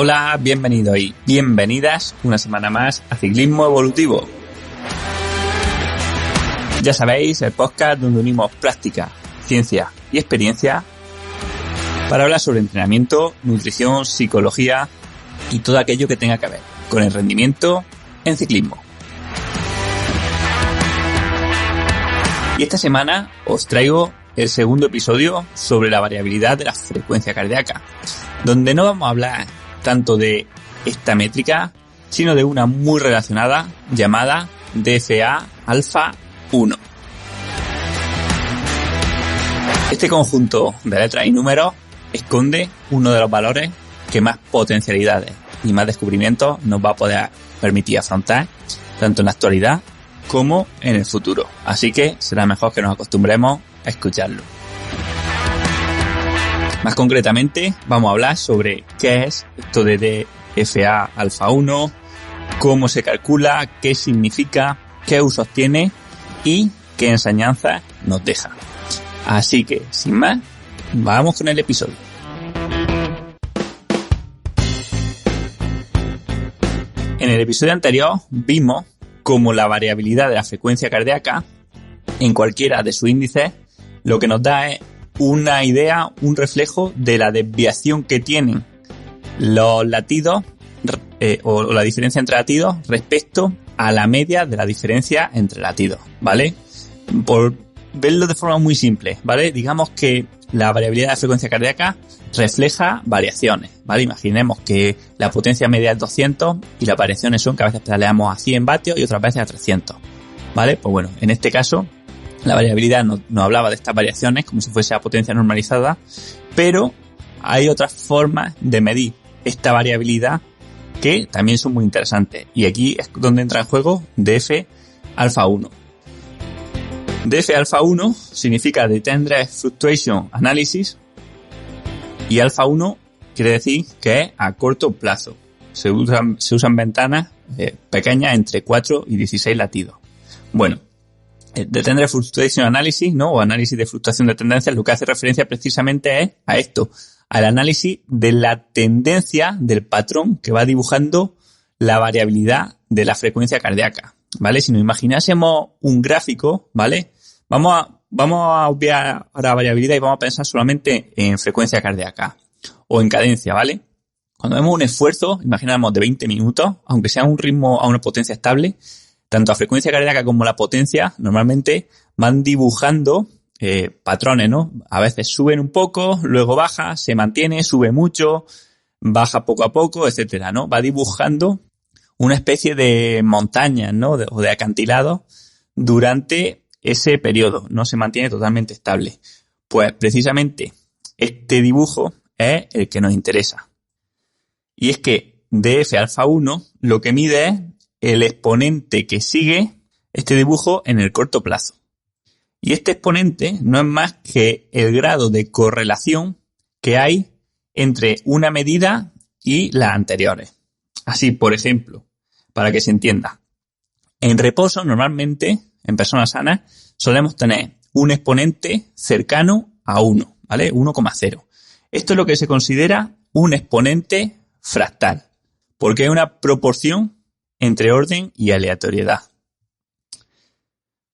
Hola, bienvenidos y bienvenidas una semana más a Ciclismo Evolutivo. Ya sabéis, el podcast donde unimos práctica, ciencia y experiencia para hablar sobre entrenamiento, nutrición, psicología y todo aquello que tenga que ver con el rendimiento en ciclismo. Y esta semana os traigo el segundo episodio sobre la variabilidad de la frecuencia cardíaca, donde no vamos a hablar tanto de esta métrica, sino de una muy relacionada llamada DFA alfa 1. Este conjunto de letras y números esconde uno de los valores que más potencialidades y más descubrimientos nos va a poder permitir afrontar tanto en la actualidad como en el futuro. Así que será mejor que nos acostumbremos a escucharlo. Más concretamente, vamos a hablar sobre qué es esto de DFA alfa 1, cómo se calcula, qué significa, qué usos tiene y qué enseñanzas nos deja. Así que, sin más, vamos con el episodio. En el episodio anterior vimos cómo la variabilidad de la frecuencia cardíaca en cualquiera de sus índices lo que nos da es una idea, un reflejo de la desviación que tienen los latidos o la diferencia entre latidos respecto a la media de la diferencia entre latidos, ¿vale? Por verlo de forma muy simple, ¿vale? Digamos que la variabilidad de la frecuencia cardíaca refleja variaciones, ¿vale? Imaginemos que la potencia media es 200 y las variaciones son que a veces pedaleamos a 100 vatios y otras veces a 300, ¿vale? Pues bueno, en este caso la variabilidad nos hablaba de estas variaciones como si fuese a potencia normalizada, pero hay otras formas de medir esta variabilidad que también son muy interesantes. Y aquí es donde entra en juego DF alfa 1. DF alfa 1 significa Detenere Fluctuation Analysis y alfa 1 quiere decir que es a corto plazo. Se usan ventanas pequeñas entre 4 y 16 latidos. Bueno, Detenere Fluctuation Analysis, ¿no? O análisis de fluctuación de tendencias, lo que hace referencia precisamente es a esto, al análisis de la tendencia del patrón que va dibujando la variabilidad de la frecuencia cardíaca, ¿vale? Si nos imaginásemos un gráfico, ¿vale? Vamos a obviar ahora variabilidad y vamos a pensar solamente en frecuencia cardíaca o en cadencia, ¿vale? Cuando vemos un esfuerzo, imaginamos de 20 minutos, aunque sea un ritmo a una potencia estable, tanto la frecuencia cardíaca como la potencia normalmente van dibujando patrones, ¿no? A veces suben un poco, luego baja, se mantiene, sube mucho, baja poco a poco, etcétera, ¿no? Va dibujando una especie de montañas, ¿no? O de acantilados durante ese periodo, no se mantiene totalmente estable. Pues precisamente este dibujo es el que nos interesa. Y es que DF alfa 1 lo que mide es el exponente que sigue este dibujo en el corto plazo. Y este exponente no es más que el grado de correlación que hay entre una medida y las anteriores. Así, por ejemplo, para que se entienda, en reposo normalmente, en personas sanas, solemos tener un exponente cercano a 1, ¿vale? 1,0. Esto es lo que se considera un exponente fractal, porque es una proporción entre orden y aleatoriedad.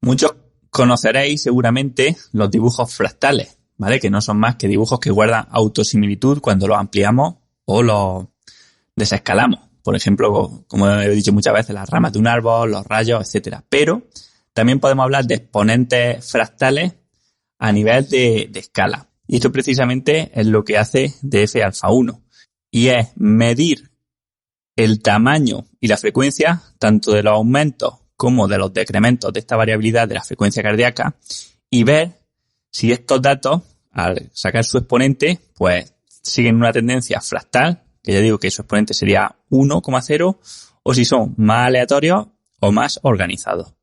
Muchos conoceréis seguramente los dibujos fractales, ¿vale? Que no son más que dibujos que guardan autosimilitud cuando los ampliamos o los desescalamos. Por ejemplo, como he dicho muchas veces, las ramas de un árbol, los rayos, etcétera. Pero también podemos hablar de exponentes fractales a nivel de escala. Y esto precisamente es lo que hace DF alfa 1. Y es medir el tamaño y la frecuencia tanto de los aumentos como de los decrementos de esta variabilidad de la frecuencia cardíaca y ver si estos datos, al sacar su exponente, pues siguen una tendencia fractal, que ya digo que su exponente sería 1,0, o si son más aleatorios o más organizados.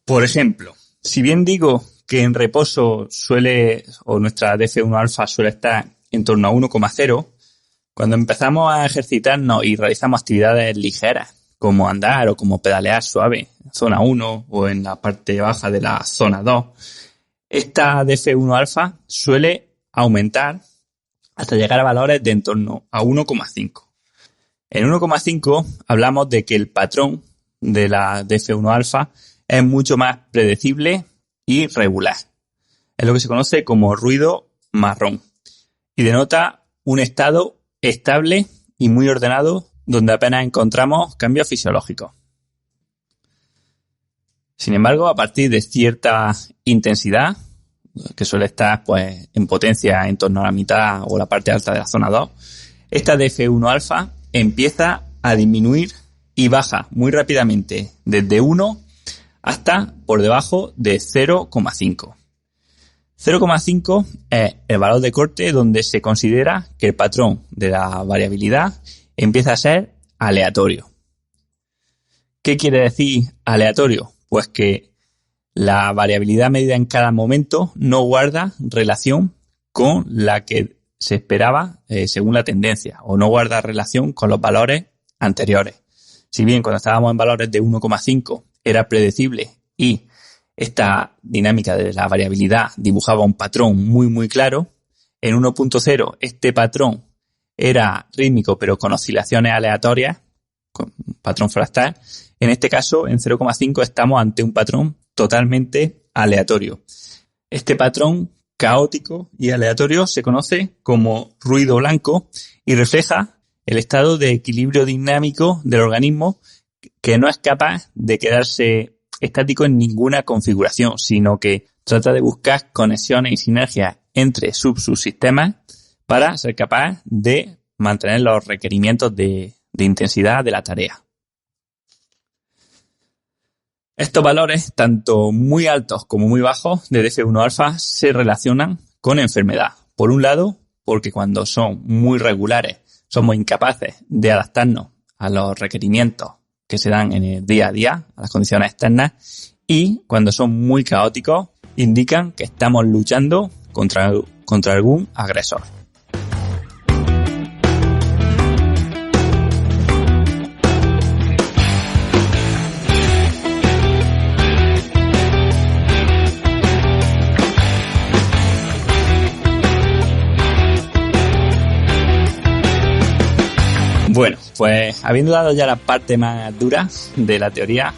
Por ejemplo, si bien digo que en reposo nuestra DF1 alfa suele estar en torno a 1,0, cuando empezamos a ejercitarnos y realizamos actividades ligeras, como andar o como pedalear suave, en zona 1 o en la parte baja de la zona 2, esta DF1 alfa suele aumentar hasta llegar a valores de en torno a 1,5. En 1,5 hablamos de que el patrón de la DF1 alfa es mucho más predecible y regular. Es lo que se conoce como ruido marrón y denota un estado estable y muy ordenado donde apenas encontramos cambios fisiológicos. Sin embargo, a partir de cierta intensidad, que suele estar pues en potencia en torno a la mitad o la parte alta de la zona 2, esta DF1 alfa empieza a disminuir y baja muy rápidamente desde 1 hasta por debajo de 0,5. 0,5 es el valor de corte donde se considera que el patrón de la variabilidad empieza a ser aleatorio. ¿Qué quiere decir aleatorio? Pues que la variabilidad medida en cada momento no guarda relación con la que se esperaba según la tendencia, o no guarda relación con los valores anteriores. Si bien cuando estábamos en valores de 1,5 era predecible y esta dinámica de la variabilidad dibujaba un patrón muy muy claro, en 1.0 este patrón era rítmico pero con oscilaciones aleatorias, con un patrón fractal. En este caso, en 0,5 estamos ante un patrón totalmente aleatorio. Este patrón caótico y aleatorio se conoce como ruido blanco y refleja el estado de equilibrio dinámico del organismo, que no es capaz de quedarse estático en ninguna configuración, sino que trata de buscar conexiones y sinergias entre subsistemas para ser capaz de mantener los requerimientos de intensidad de la tarea. Estos valores, tanto muy altos como muy bajos de DF1 alfa, se relacionan con enfermedad. Por un lado, porque cuando son muy regulares somos incapaces de adaptarnos a los requerimientos que se dan en el día a día, a las condiciones externas, y cuando son muy caóticos indican que estamos luchando contra algún agresor. Bueno, pues habiendo dado ya la parte más dura de la teoría,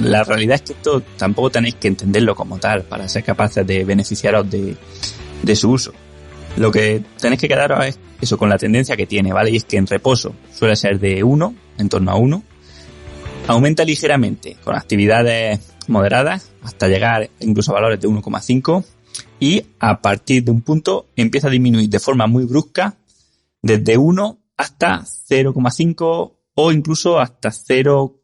la realidad es que esto tampoco tenéis que entenderlo como tal para ser capaces de beneficiaros de su uso. Lo que tenéis que quedaros es eso con la tendencia que tiene, ¿vale? Y es que en reposo suele ser de 1, en torno a 1, aumenta ligeramente con actividades moderadas hasta llegar incluso a valores de 1,5 y a partir de un punto empieza a disminuir de forma muy brusca desde 1 hasta 0,5 o incluso hasta 0,3,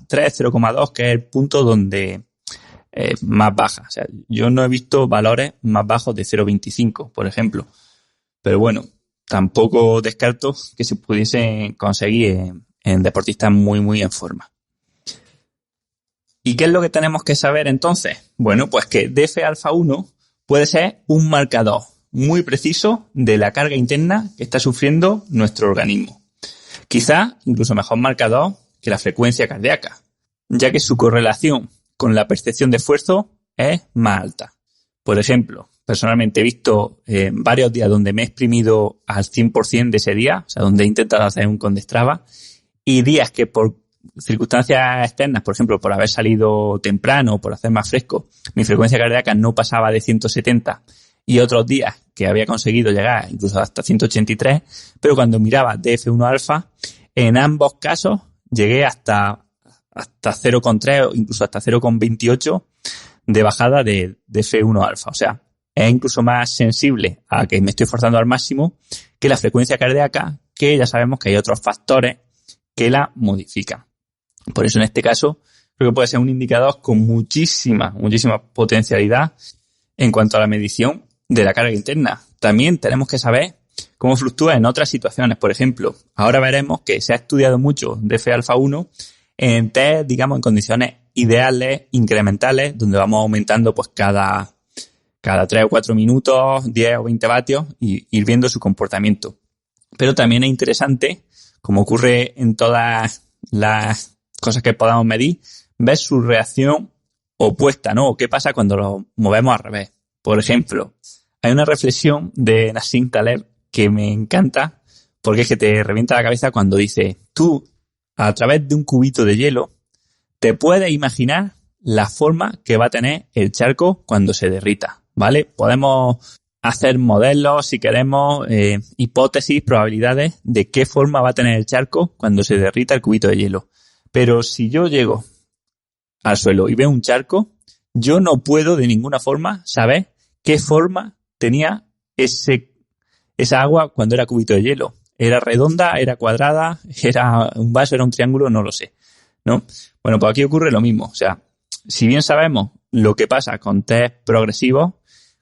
0,2, que es el punto donde más baja. O sea, yo no he visto valores más bajos de 0,25, por ejemplo. Pero bueno, tampoco descarto que se pudiesen conseguir en deportistas muy, muy en forma. ¿Y qué es lo que tenemos que saber entonces? Bueno, pues que DF alfa 1 puede ser un marcador muy preciso de la carga interna que está sufriendo nuestro organismo. Quizá incluso mejor marcador que la frecuencia cardíaca, ya que su correlación con la percepción de esfuerzo es más alta. Por ejemplo, personalmente he visto varios días donde me he exprimido al 100% de ese día, o sea, donde he intentado hacer un Condestrava, y días que por circunstancias externas, por ejemplo, por haber salido temprano, por hacer más fresco, mi frecuencia cardíaca no pasaba de 170, y otros días que había conseguido llegar incluso hasta 183, pero cuando miraba DF1 alfa, en ambos casos llegué hasta 0,3 o incluso hasta 0,28 de bajada de DF1 alfa. O sea, es incluso más sensible a que me estoy esforzando al máximo que la frecuencia cardíaca, que ya sabemos que hay otros factores que la modifican. Por eso en este caso creo que puede ser un indicador con muchísima potencialidad en cuanto a la medición de la carga interna. También tenemos que saber cómo fluctúa en otras situaciones. Por ejemplo, ahora veremos que se ha estudiado mucho DF alfa 1 en test, digamos, en condiciones ideales, incrementales, donde vamos aumentando pues cada 3 o 4 minutos, 10 o 20 vatios y ir viendo su comportamiento. Pero también es interesante, como ocurre en todas las cosas que podamos medir, ver su reacción opuesta, ¿no? O qué pasa cuando lo movemos al revés. Por ejemplo, hay una reflexión de Nassim Taleb que me encanta porque es que te revienta la cabeza cuando dice, tú, a través de un cubito de hielo, te puedes imaginar la forma que va a tener el charco cuando se derrita, ¿vale? Podemos hacer modelos, si queremos, hipótesis, probabilidades de qué forma va a tener el charco cuando se derrita el cubito de hielo. Pero si yo llego al suelo y veo un charco, yo no puedo de ninguna forma saber qué forma tenía esa agua cuando era cubito de hielo. ¿Era redonda? ¿Era cuadrada? ¿Era un vaso? ¿Era un triángulo? No lo sé, ¿no? Bueno, pues aquí ocurre lo mismo. O sea, si bien sabemos lo que pasa con test progresivos,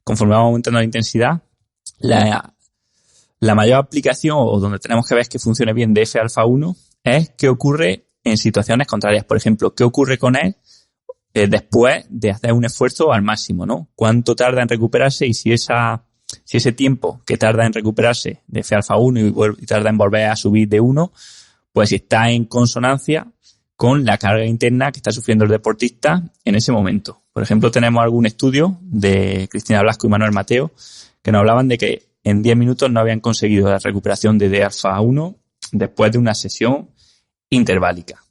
conforme vamos aumentando la intensidad, la mayor aplicación o donde tenemos que ver que funcione bien de F-alfa-1 es qué ocurre en situaciones contrarias. Por ejemplo, qué ocurre con él después de hacer un esfuerzo al máximo, ¿no? Cuánto tarda en recuperarse y si ese tiempo que tarda en recuperarse de F-alfa-1 y tarda en volver a subir de 1, pues si está en consonancia con la carga interna que está sufriendo el deportista en ese momento. Por ejemplo, tenemos algún estudio de Cristina Blasco y Manuel Mateo que nos hablaban de que en 10 minutos no habían conseguido la recuperación de D-alfa-1 después de una sesión interválica.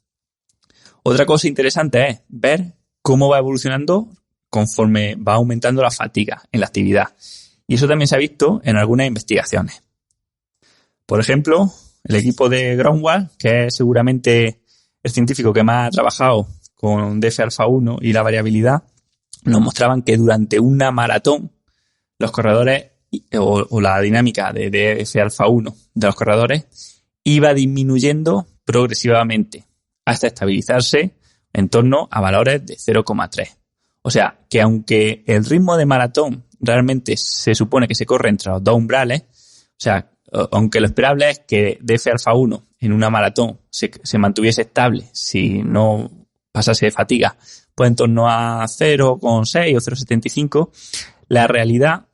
Otra cosa interesante es ver cómo va evolucionando conforme va aumentando la fatiga en la actividad. Y eso también se ha visto en algunas investigaciones. Por ejemplo, el equipo de Grönwald, que es seguramente el científico que más ha trabajado con DF-alfa-1 y la variabilidad, nos mostraban que durante una maratón los corredores o la dinámica de DF-alfa-1 de los corredores iba disminuyendo progresivamente hasta estabilizarse en torno a valores de 0,3. O sea, que aunque el ritmo de maratón realmente se supone que se corre entre los dos umbrales, o sea, aunque lo esperable es que DF-alfa-1 en una maratón se mantuviese estable si no pasase de fatiga, pues en torno a 0,6 o 0,75, la realidad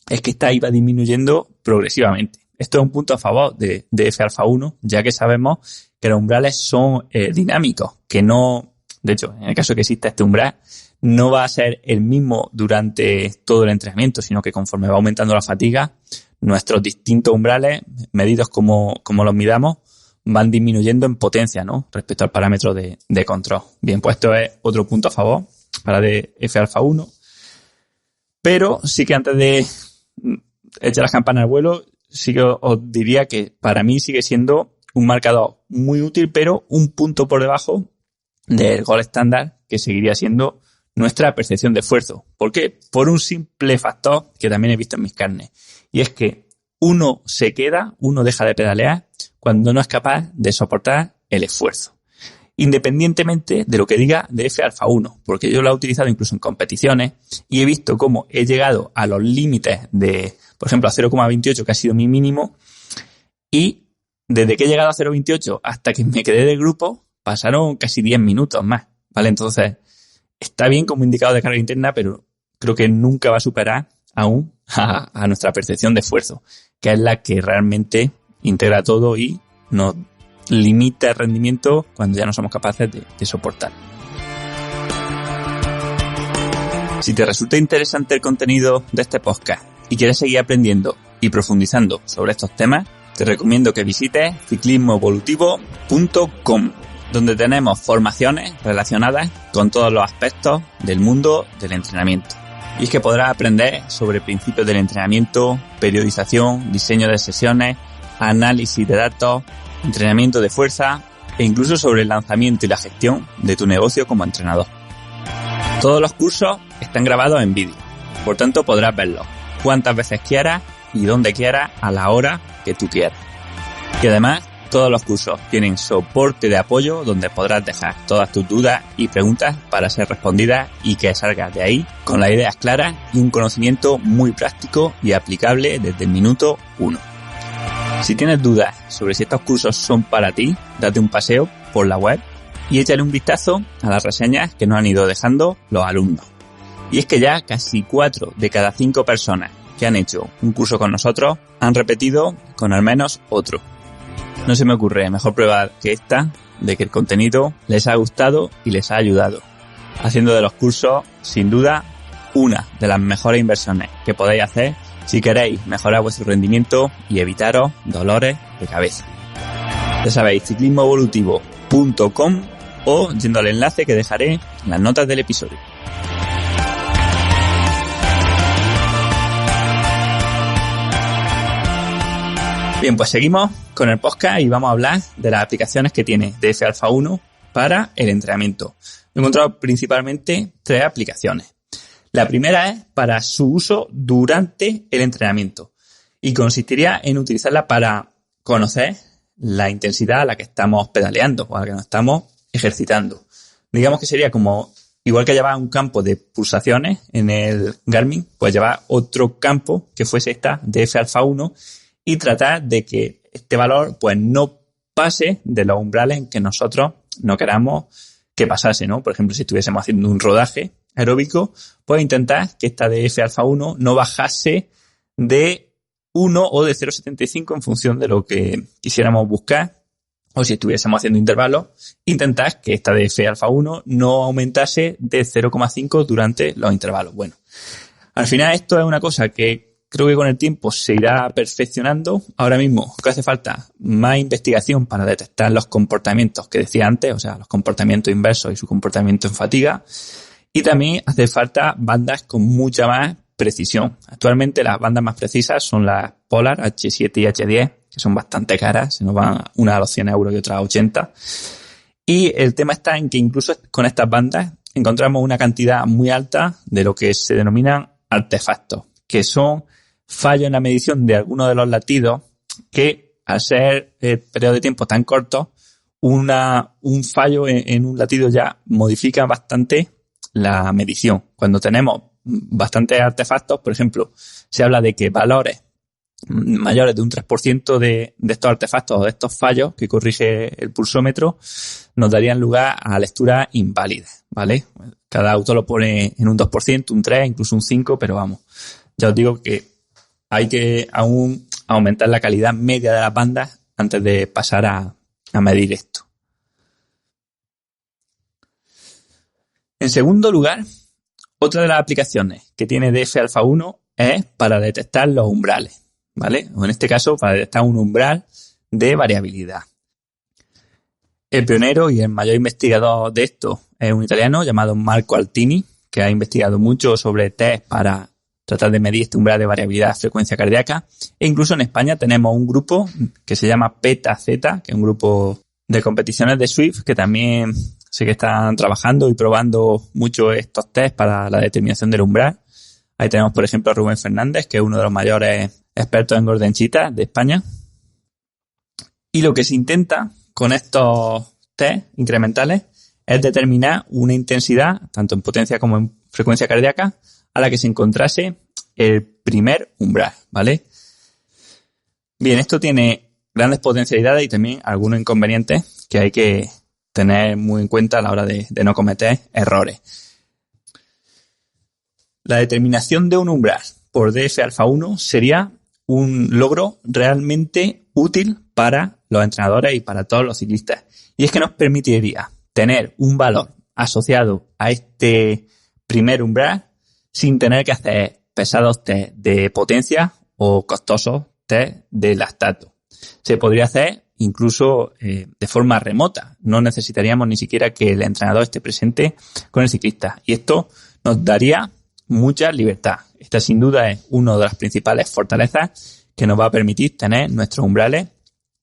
es que esta iba disminuyendo progresivamente. Esto es un punto a favor de F-alfa-1, ya que sabemos que los umbrales son dinámicos, que no, de hecho, en el caso de que exista este umbral, no va a ser el mismo durante todo el entrenamiento, sino que conforme va aumentando la fatiga, nuestros distintos umbrales, medidos como los midamos, van disminuyendo en potencia, ¿no? Respecto al parámetro de control. Bien, pues esto es otro punto a favor para F-alfa-1. Pero sí que antes de echar las campanas al vuelo, sí que os diría que para mí sigue siendo un marcador muy útil, pero un punto por debajo del gol estándar, que seguiría siendo nuestra percepción de esfuerzo. ¿Por qué? Por un simple factor que también he visto en mis carnes. Y es que uno deja de pedalear cuando no es capaz de soportar el esfuerzo. Independientemente de lo que diga de F-alfa-1, porque yo lo he utilizado incluso en competiciones y he visto cómo he llegado a los límites de, por ejemplo, a 0,28, que ha sido mi mínimo, y desde que he llegado a 0,28 hasta que me quedé del grupo, pasaron casi 10 minutos más, ¿vale? Entonces, está bien como indicador de carga interna, pero creo que nunca va a superar aún a nuestra percepción de esfuerzo, que es la que realmente integra todo y nos limita el rendimiento cuando ya no somos capaces de soportar. Si te resulta interesante el contenido de este podcast y quieres seguir aprendiendo y profundizando sobre estos temas, te recomiendo que visites ciclismoevolutivo.com, donde tenemos formaciones relacionadas con todos los aspectos del mundo del entrenamiento. Y es que podrás aprender sobre principios del entrenamiento, periodización, diseño de sesiones, análisis de datos, entrenamiento de fuerza e incluso sobre el lanzamiento y la gestión de tu negocio como entrenador. Todos los cursos están grabados en vídeo, por tanto podrás verlos cuantas veces quieras y donde quieras a la hora que tú quieras. Y además, todos los cursos tienen soporte de apoyo donde podrás dejar todas tus dudas y preguntas para ser respondidas y que salgas de ahí con las ideas claras y un conocimiento muy práctico y aplicable desde el minuto 1. Si tienes dudas sobre si estos cursos son para ti, date un paseo por la web y échale un vistazo a las reseñas que nos han ido dejando los alumnos. Y es que ya casi 4 de cada 5 personas que han hecho un curso con nosotros han repetido con al menos otro. No se me ocurre mejor prueba que esta de que el contenido les ha gustado y les ha ayudado, haciendo de los cursos, sin duda, una de las mejores inversiones que podéis hacer si queréis mejorar vuestro rendimiento y evitaros dolores de cabeza. Ya sabéis, ciclismoevolutivo.com o yendo al enlace que dejaré en las notas del episodio. Bien, pues seguimos con el podcast y vamos a hablar de las aplicaciones que tiene DF Alpha 1 para el entrenamiento. He encontrado principalmente 3 aplicaciones. La primera es para su uso durante el entrenamiento y consistiría en utilizarla para conocer la intensidad a la que estamos pedaleando o a la que nos estamos ejercitando. Digamos que sería como, igual que llevar un campo de pulsaciones en el Garmin, pues llevar otro campo que fuese esta DF Alpha 1 y tratar de que este valor pues no pase de los umbrales en que nosotros no queramos que pasase, ¿no? Por ejemplo, si estuviésemos haciendo un rodaje aeróbico, pues intentar que esta DF Alpha 1 no bajase de 1 o de 0,75 en función de lo que quisiéramos buscar, o si estuviésemos haciendo intervalos, intentar que esta DF Alpha 1 no aumentase de 0,5 durante los intervalos. Bueno, al final esto es una cosa que creo que con el tiempo se irá perfeccionando. Ahora mismo que hace falta más investigación para detectar los comportamientos que decía antes, o sea, los comportamientos inversos y su comportamiento en fatiga. Y también hace falta bandas con mucha más precisión. Actualmente las bandas más precisas son las Polar H7 y H10, que son bastante caras, se nos van una a los 100 euros y otra a 80. Y el tema está en que incluso con estas bandas encontramos una cantidad muy alta de lo que se denominan artefactos, que son fallos en la medición de algunos de los latidos que, al ser periodos de tiempo tan cortos, un fallo en un latido ya modifica bastante la medición. Cuando tenemos bastantes artefactos, por ejemplo, se habla de que valores mayores de un 3% de estos artefactos o de estos fallos que corrige el pulsómetro nos darían lugar a lecturas inválidas, ¿vale? Cada autor lo pone en un 2%, un 3%, incluso un 5%, pero vamos, ya os digo que hay que aún aumentar la calidad media de las bandas antes de pasar a medir esto. En segundo lugar, otra de las aplicaciones que tiene DF Alpha 1 es para detectar los umbrales, ¿vale? O en este caso, para detectar un umbral de variabilidad. El pionero y el mayor investigador de esto es un italiano llamado Marco Altini, que ha investigado mucho sobre test para tratar de medir este umbral de variabilidad de frecuencia cardíaca. E incluso en España tenemos un grupo que se llama PETA-Z, que es un grupo de competiciones de Swift, que también sé que están trabajando y probando mucho estos test para la determinación del umbral. Ahí tenemos, por ejemplo, a Rubén Fernández, que es uno de los mayores expertos en Golden Cheetah de España. Y lo que se intenta con estos test incrementales es determinar una intensidad, tanto en potencia como en frecuencia cardíaca, a la que se encontrase el primer umbral, ¿vale? Bien, esto tiene grandes potencialidades y también algunos inconvenientes que hay que tener muy en cuenta a la hora de no cometer errores. La determinación de un umbral por DF Alpha 1 sería un logro realmente útil para los entrenadores y para todos los ciclistas. Y es que nos permitiría tener un valor asociado a este primer umbral sin tener que hacer pesados test de potencia o costosos test de lactato. Se podría hacer incluso de forma remota. No necesitaríamos ni siquiera que el entrenador esté presente con el ciclista. Y esto nos daría mucha libertad. Esta sin duda es una de las principales fortalezas que nos va a permitir tener nuestros umbrales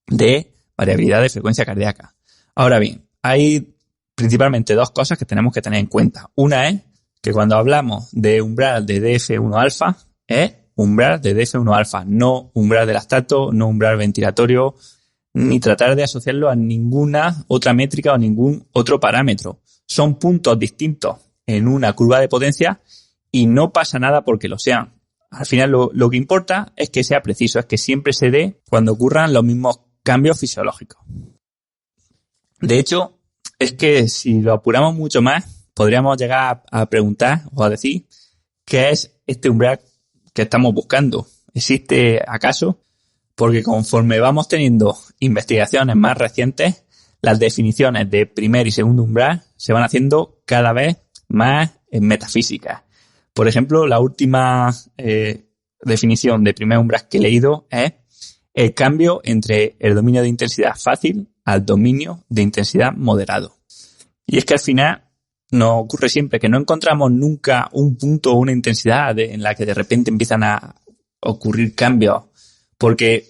de variabilidad de frecuencia cardíaca. Ahora bien, hay principalmente dos cosas que tenemos que tener en cuenta. Una es que cuando hablamos de umbral de DF1 alfa, es umbral de DF1 alfa, no umbral de lactato, no umbral ventilatorio, ni tratar de asociarlo a ninguna otra métrica o ningún otro parámetro. Son puntos distintos en una curva de potencia y no pasa nada porque lo sean. Al final lo que importa es que sea preciso, es que siempre se dé cuando ocurran los mismos cambios fisiológicos. De hecho, es que si lo apuramos mucho más, podríamos llegar a preguntar o a decir ¿qué es este umbral que estamos buscando? ¿Existe acaso? Porque conforme vamos teniendo investigaciones más recientes, las definiciones de primer y segundo umbral se van haciendo cada vez más metafísicas. Por ejemplo, la última definición de primer umbral que he leído es el cambio entre el dominio de intensidad fácil al dominio de intensidad moderado. Y es que al final nos ocurre siempre que no encontramos nunca un punto o una intensidad en la que de repente empiezan a ocurrir cambios, porque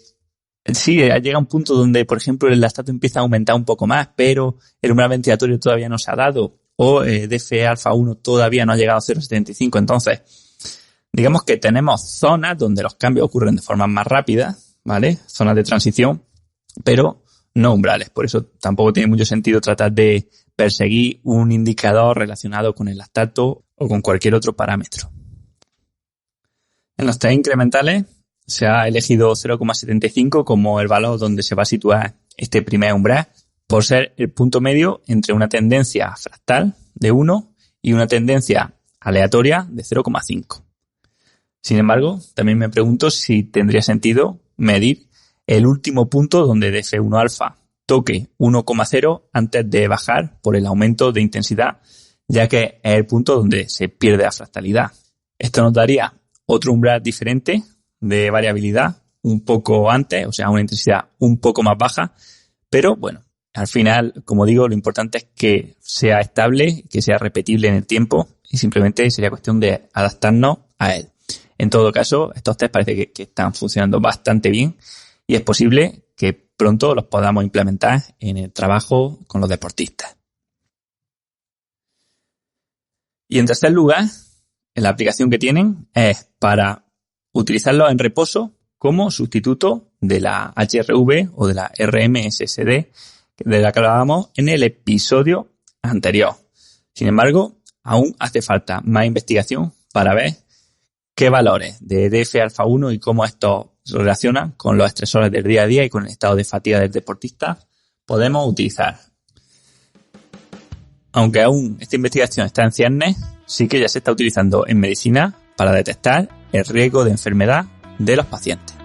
sí, llega un punto donde, por ejemplo, el lactato empieza a aumentar un poco más, pero el umbral ventilatorio todavía no se ha dado, o DFE alfa 1 todavía no ha llegado a 0,75. Entonces, digamos que tenemos zonas donde los cambios ocurren de forma más rápida, ¿vale? Zonas de transición, pero no umbrales. Por eso tampoco tiene mucho sentido tratar de perseguir un indicador relacionado con el lactato o con cualquier otro parámetro. En los test incrementales se ha elegido 0,75 como el valor donde se va a situar este primer umbral, por ser el punto medio entre una tendencia fractal de 1 y una tendencia aleatoria de 0,5. Sin embargo, también me pregunto si tendría sentido medir el último punto donde DF1 alfa toque 1,0 antes de bajar por el aumento de intensidad, ya que es el punto donde se pierde la fractalidad. Esto nos daría otro umbral diferente de variabilidad un poco antes, o sea, una intensidad un poco más baja, pero bueno, al final, como digo, lo importante es que sea estable, que sea repetible en el tiempo y simplemente sería cuestión de adaptarnos a él. En todo caso, estos test parece que están funcionando bastante bien y es posible que pronto los podamos implementar en el trabajo con los deportistas. Y en tercer lugar, la aplicación que tienen es para utilizarlos en reposo como sustituto de la HRV o de la RMSSD de la que hablábamos en el episodio anterior. Sin embargo, aún hace falta más investigación para ver qué valores de DF alfa 1 y cómo estos se relacionan con los estresores del día a día y con el estado de fatiga del deportista podemos utilizar. Aunque aún esta investigación está en ciernes, sí que ya se está utilizando en medicina para detectar el riesgo de enfermedad de los pacientes.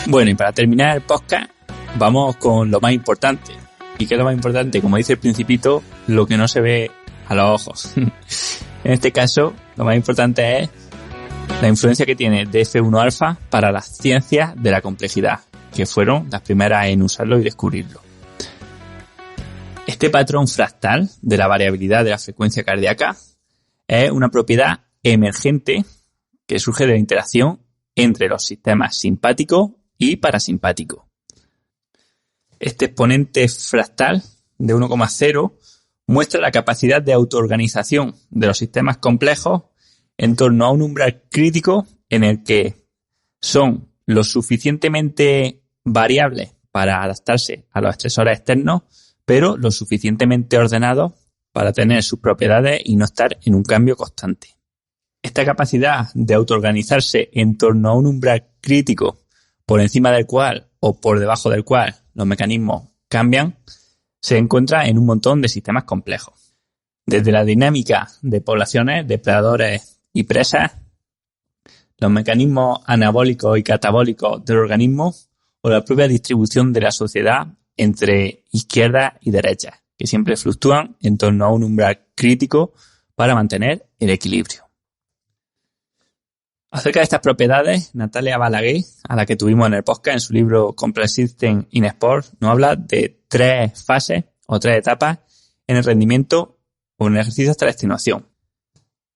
Bueno, y para terminar el podcast, vamos con lo más importante. ¿Y qué es lo más importante? Como dice el Principito, lo que no se ve a los ojos. En este caso, lo más importante es la influencia que tiene DF1 alfa para las ciencias de la complejidad, que fueron las primeras en usarlo y descubrirlo. Este patrón fractal de la variabilidad de la frecuencia cardíaca es una propiedad emergente que surge de la interacción entre los sistemas simpático y parasimpático. Este exponente fractal de 1,0 muestra la capacidad de autoorganización de los sistemas complejos en torno a un umbral crítico en el que son lo suficientemente variables para adaptarse a los estresores externos, pero lo suficientemente ordenados para tener sus propiedades y no estar en un cambio constante. Esta capacidad de autoorganizarse en torno a un umbral crítico por encima del cual o por debajo del cual los mecanismos cambian, se encuentra en un montón de sistemas complejos. Desde la dinámica de poblaciones, depredadores y presas, los mecanismos anabólicos y catabólicos del organismo o la propia distribución de la sociedad entre izquierda y derecha, que siempre fluctúan en torno a un umbral crítico para mantener el equilibrio. Acerca de estas propiedades, Natalia Balaguer, a la que tuvimos en el podcast en su libro Complex System in Sport, nos habla de 3 fases o 3 etapas en el rendimiento o en el ejercicio hasta la extenuación.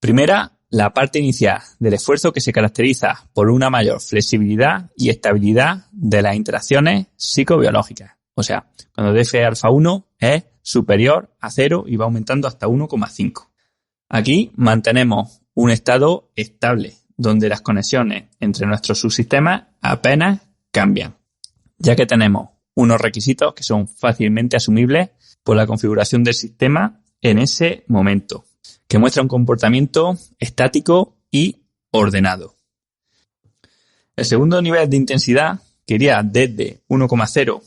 Primera, la parte inicial del esfuerzo, que se caracteriza por una mayor flexibilidad y estabilidad de las interacciones psicobiológicas. O sea, cuando DF alfa 1 es superior a 0 y va aumentando hasta 1,5. Aquí mantenemos un estado estable, donde las conexiones entre nuestros subsistemas apenas cambian, ya que tenemos unos requisitos que son fácilmente asumibles por la configuración del sistema en ese momento, que muestra un comportamiento estático y ordenado. El segundo nivel de intensidad, que iría desde 1,0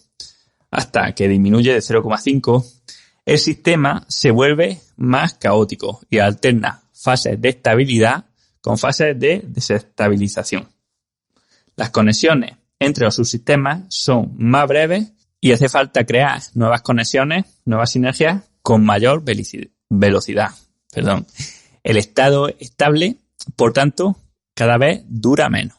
hasta que disminuye de 0,5, el sistema se vuelve más caótico y alterna fases de estabilidad con fases de desestabilización. Las conexiones entre los subsistemas son más breves y hace falta crear nuevas conexiones, nuevas sinergias con mayor velocidad. El estado estable, por tanto, cada vez dura menos.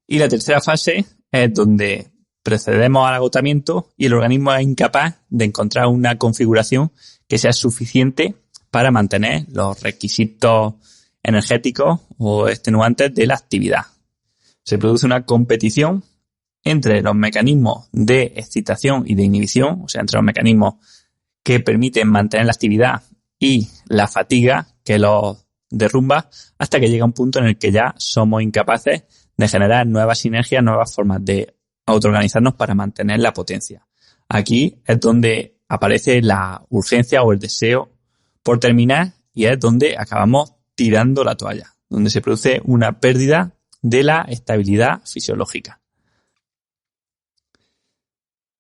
Y la tercera fase es donde procedemos al agotamiento y el organismo es incapaz de encontrar una configuración que sea suficiente para mantener los requisitos energéticos o extenuantes de la actividad. Se produce una competición entre los mecanismos de excitación y de inhibición, o sea, entre los mecanismos que permiten mantener la actividad y la fatiga que los derrumba, hasta que llega un punto en el que ya somos incapaces de generar nuevas sinergias, nuevas formas de autoorganizarnos para mantener la potencia. Aquí es donde aparece la urgencia o el deseo por terminar y es donde acabamos tirando la toalla, donde se produce una pérdida de la estabilidad fisiológica.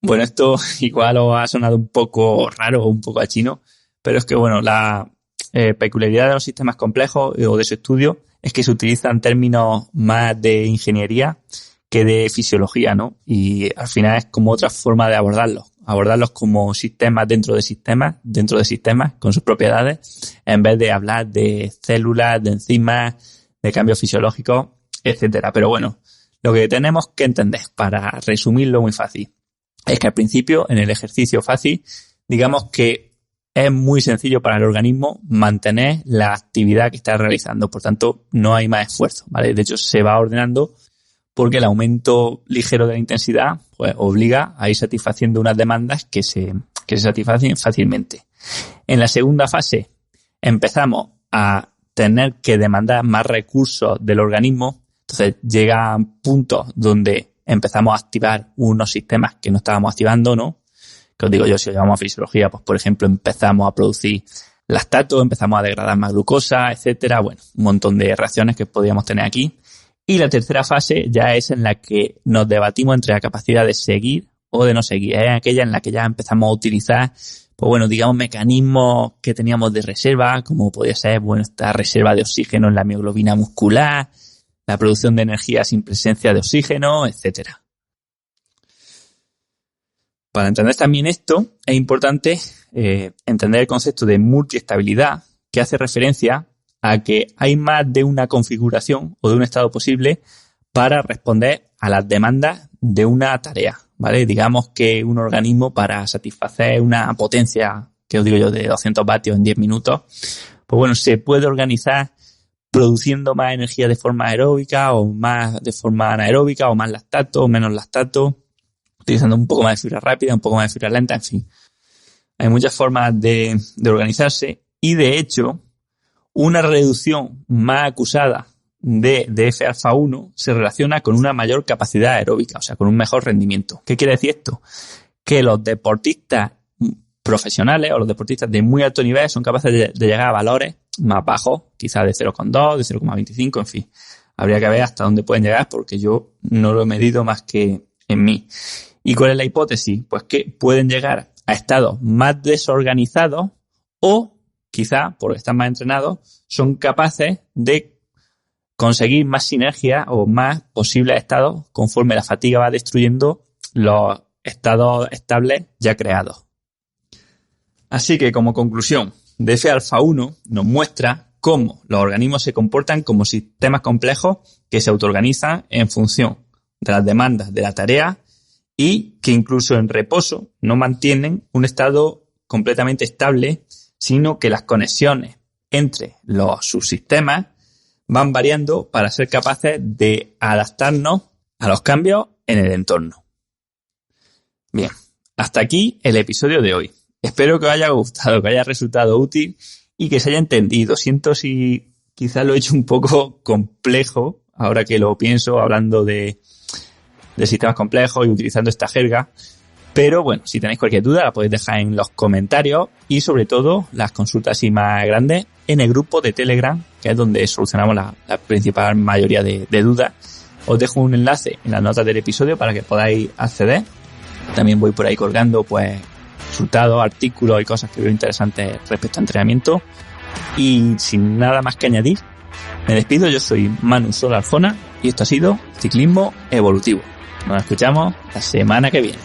Bueno, esto igual os ha sonado un poco raro o un poco a chino, pero es que la peculiaridad de los sistemas complejos o de su estudio es que se utilizan términos más de ingeniería que de fisiología, ¿no? Y al final es como otra forma de abordarlos como sistemas dentro de sistemas con sus propiedades, en vez de hablar de células, de enzimas, de cambios fisiológicos, etcétera. Pero bueno, lo que tenemos que entender, para resumirlo muy fácil, es que al principio, en el ejercicio fácil, digamos que es muy sencillo para el organismo mantener la actividad que está realizando. Por tanto, no hay más esfuerzo, ¿vale? De hecho, se va ordenando porque el aumento ligero de la intensidad pues obliga a ir satisfaciendo unas demandas que se satisfacen fácilmente. En la segunda fase empezamos a tener que demandar más recursos del organismo. Entonces llegan puntos donde empezamos a activar unos sistemas que no estábamos activando, ¿no? Que os digo yo, si os llevamos a fisiología, pues por ejemplo empezamos a producir lactato, empezamos a degradar más glucosa, etcétera. Bueno, un montón de reacciones que podríamos tener aquí. Y la tercera fase ya es en la que nos debatimos entre la capacidad de seguir o de no seguir. Es aquella en la que ya empezamos a utilizar, mecanismos que teníamos de reserva, como podría ser, esta reserva de oxígeno en la mioglobina muscular, la producción de energía sin presencia de oxígeno, etcétera. Para entender también esto, es importante entender el concepto de multiestabilidad, que hace referencia a que hay más de una configuración o de un estado posible para responder a las demandas de una tarea, ¿vale? Digamos que un organismo, para satisfacer una potencia, que os digo yo, de 200 vatios en 10 minutos, se puede organizar produciendo más energía de forma aeróbica o más de forma anaeróbica, o más lactato o menos lactato, utilizando un poco más de fibra rápida, un poco más de fibra lenta, en fin. Hay muchas formas de organizarse y, de hecho, una reducción más acusada de F-alfa-1 se relaciona con una mayor capacidad aeróbica, o sea, con un mejor rendimiento. ¿Qué quiere decir esto? Que los deportistas profesionales o los deportistas de muy alto nivel son capaces de llegar a valores más bajos, quizás de 0,2, de 0,25, en fin. Habría que ver hasta dónde pueden llegar porque yo no lo he medido más que en mí. ¿Y cuál es la hipótesis? Pues que pueden llegar a estados más desorganizados o quizá, porque están más entrenados, son capaces de conseguir más sinergia o más posibles estados conforme la fatiga va destruyendo los estados estables ya creados. Así que, como conclusión, F-alfa-1 nos muestra cómo los organismos se comportan como sistemas complejos que se autoorganizan en función de las demandas de la tarea y que incluso en reposo no mantienen un estado completamente estable, sino que las conexiones entre los subsistemas van variando para ser capaces de adaptarnos a los cambios en el entorno. Bien, hasta aquí el episodio de hoy. Espero que os haya gustado, que haya resultado útil y que se haya entendido. Siento si quizás lo he hecho un poco complejo, ahora que lo pienso, hablando de sistemas complejos y utilizando esta jerga. Pero bueno, si tenéis cualquier duda la podéis dejar en los comentarios y sobre todo las consultas así más grandes en el grupo de Telegram, que es donde solucionamos la principal mayoría de dudas. Os dejo un enlace en las notas del episodio para que podáis acceder. También voy por ahí colgando resultados, artículos y cosas que veo interesantes respecto a entrenamiento. Y sin nada más que añadir, Me despido, yo soy Manu Sol Arjona y esto ha sido Ciclismo Evolutivo. Nos escuchamos la semana que viene.